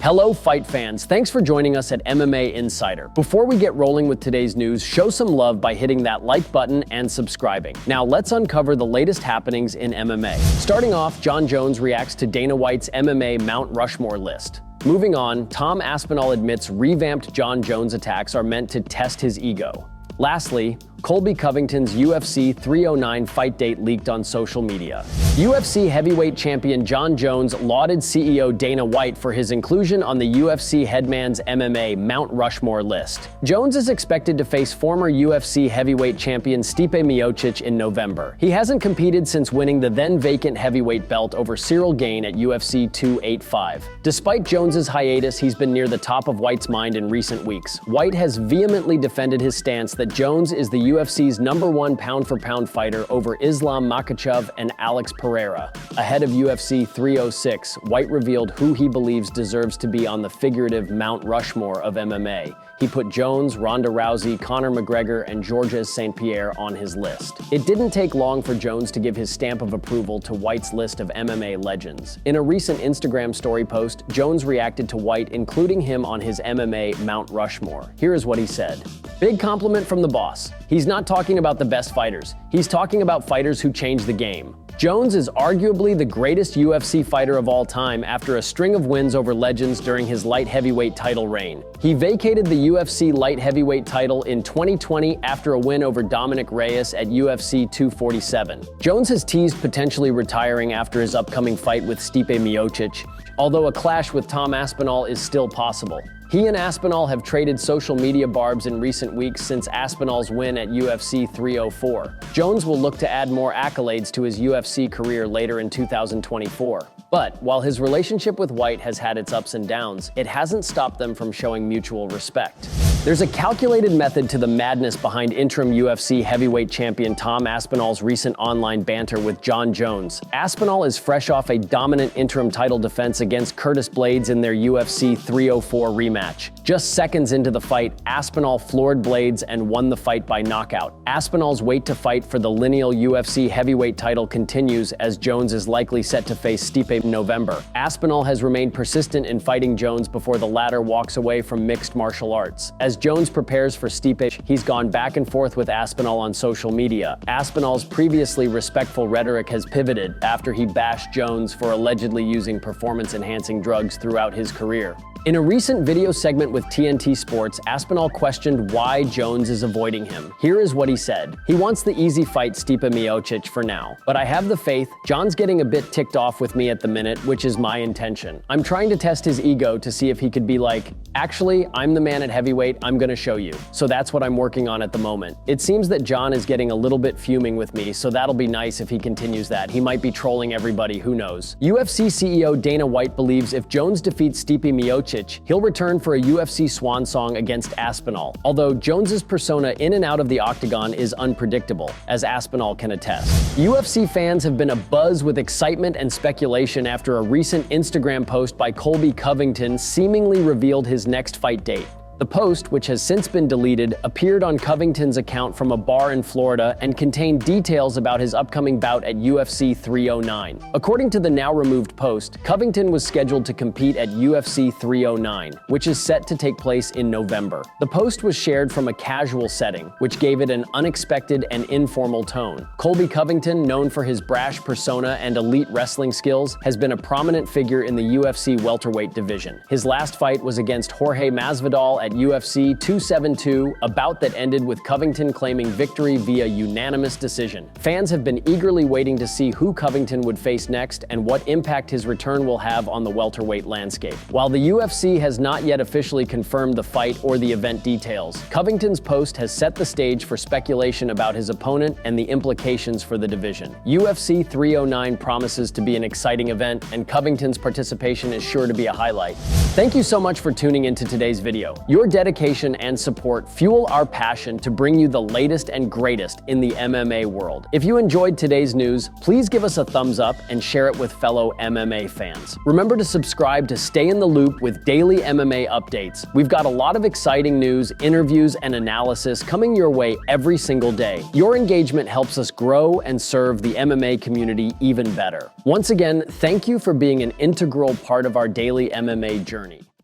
Hello, fight fans. Thanks for joining us at MMA Insider. Before we get rolling with today's news, show some love by hitting that like button and subscribing. Now let's uncover the latest happenings in MMA. Starting off, Jon Jones reacts to Dana White's MMA Mount Rushmore list. Moving on, Tom Aspinall admits revamped Jon Jones attacks are meant to test his ego. Lastly, Colby Covington's UFC 309 fight date leaked on social media. UFC heavyweight champion Jon Jones lauded CEO Dana White for his inclusion on the UFC Headman's MMA Mount Rushmore list. Jones is expected to face former UFC heavyweight champion Stipe Miocic in November. He hasn't competed since winning the then-vacant heavyweight belt over Cyril Gane at UFC 285. Despite Jones's hiatus, he's been near the top of White's mind in recent weeks. White has vehemently defended his stance that Jones is the UFC's #1 pound-for-pound fighter over Islam Makhachev and Alex Pereira. Ahead of UFC 306, White revealed who he believes deserves to be on the figurative Mount Rushmore of MMA. He put Jones, Ronda Rousey, Conor McGregor, and Georges St. Pierre on his list. It didn't take long for Jones to give his stamp of approval to White's list of MMA legends. In a recent Instagram story post, Jones reacted to White including him on his MMA Mount Rushmore. Here is what he said. "Big compliment from the boss. He's not talking about the best fighters. He's talking about fighters who changed the game. Jones is arguably the greatest UFC fighter of all time after a string of wins over legends during his light heavyweight title reign. He vacated the UFC light heavyweight title in 2020 after a win over Dominic Reyes at UFC 247. Jones has teased potentially retiring after his upcoming fight with Stipe Miocic, although a clash with Tom Aspinall is still possible. He and Aspinall have traded social media barbs in recent weeks since Aspinall's win at UFC 304. Jones will look to add more accolades to his UFC career later in 2024. But while his relationship with White has had its ups and downs, it hasn't stopped them from showing mutual respect. There's a calculated method to the madness behind interim UFC heavyweight champion Tom Aspinall's recent online banter with Jon Jones. Aspinall is fresh off a dominant interim title defense against Curtis Blaydes in their UFC 304 rematch. Just seconds into the fight, Aspinall floored Blaydes and won the fight by knockout. Aspinall's wait to fight for the lineal UFC heavyweight title continues as Jones is likely set to face Stipe in November. Aspinall has remained persistent in fighting Jones before the latter walks away from mixed martial arts. As Jones prepares for Stipe, he's gone back and forth with Aspinall on social media. Aspinall's previously respectful rhetoric has pivoted after he bashed Jones for allegedly using performance-enhancing drugs throughout his career. In a recent video segment with TNT Sports, Aspinall questioned why Jones is avoiding him. Here is what he said. "He wants the easy fight Stipe Miocic for now. But I have the faith. John's getting a bit ticked off with me at the minute, which is my intention. I'm trying to test his ego to see if he could be like, actually, I'm the man at heavyweight, I'm gonna show you. So that's what I'm working on at the moment. It seems that Jon is getting a little bit fuming with me, so that'll be nice if he continues that. He might be trolling everybody, who knows." UFC CEO Dana White believes if Jones defeats Stipe Miocic, he'll return for a UFC swan song against Aspinall, although Jones's persona in and out of the octagon is unpredictable, as Aspinall can attest. UFC fans have been abuzz with excitement and speculation after a recent Instagram post by Colby Covington seemingly revealed his next fight date. The post, which has since been deleted, appeared on Covington's account from a bar in Florida and contained details about his upcoming bout at UFC 309. According to the now-removed post, Covington was scheduled to compete at UFC 309, which is set to take place in November. The post was shared from a casual setting, which gave it an unexpected and informal tone. Colby Covington, known for his brash persona and elite wrestling skills, has been a prominent figure in the UFC welterweight division. His last fight was against Jorge Masvidal at UFC 272, a bout that ended with Covington claiming victory via unanimous decision. Fans have been eagerly waiting to see who Covington would face next and what impact his return will have on the welterweight landscape. While the UFC has not yet officially confirmed the fight or the event details, Covington's post has set the stage for speculation about his opponent and the implications for the division. UFC 309 promises to be an exciting event, and Covington's participation is sure to be a highlight. Thank you so much for tuning into today's video. Your dedication and support fuel our passion to bring you the latest and greatest in the MMA world. If you enjoyed today's news, please give us a thumbs up and share it with fellow MMA fans. Remember to subscribe to stay in the loop with daily MMA updates. We've got a lot of exciting news, interviews, and analysis coming your way every single day. Your engagement helps us grow and serve the MMA community even better. Once again, thank you for being an integral part of our daily MMA journey.